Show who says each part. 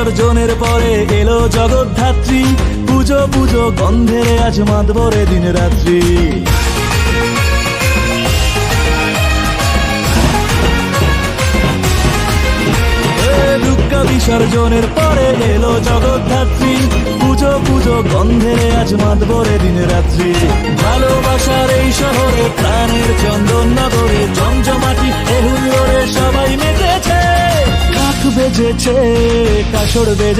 Speaker 1: বিসর্জনের পরে এলো জগদ্ধাত্রী, পুজো পুজো গন্ধেরে আজ মাতবরে দিন রাত্রি। দুর্গা বিসর্জনের পরে এলো জগদ্ধাত্রী, পুজো পুজো গন্ধেরে আজ মাতবরে দিন রাত্রি। ভালোবাসার এই শহরে প্রাণের চন্দন নগরে জমজমাটি এহুল্লোড়ে সবাই মেতেছে, কাক বেজেছে কাসর বেজে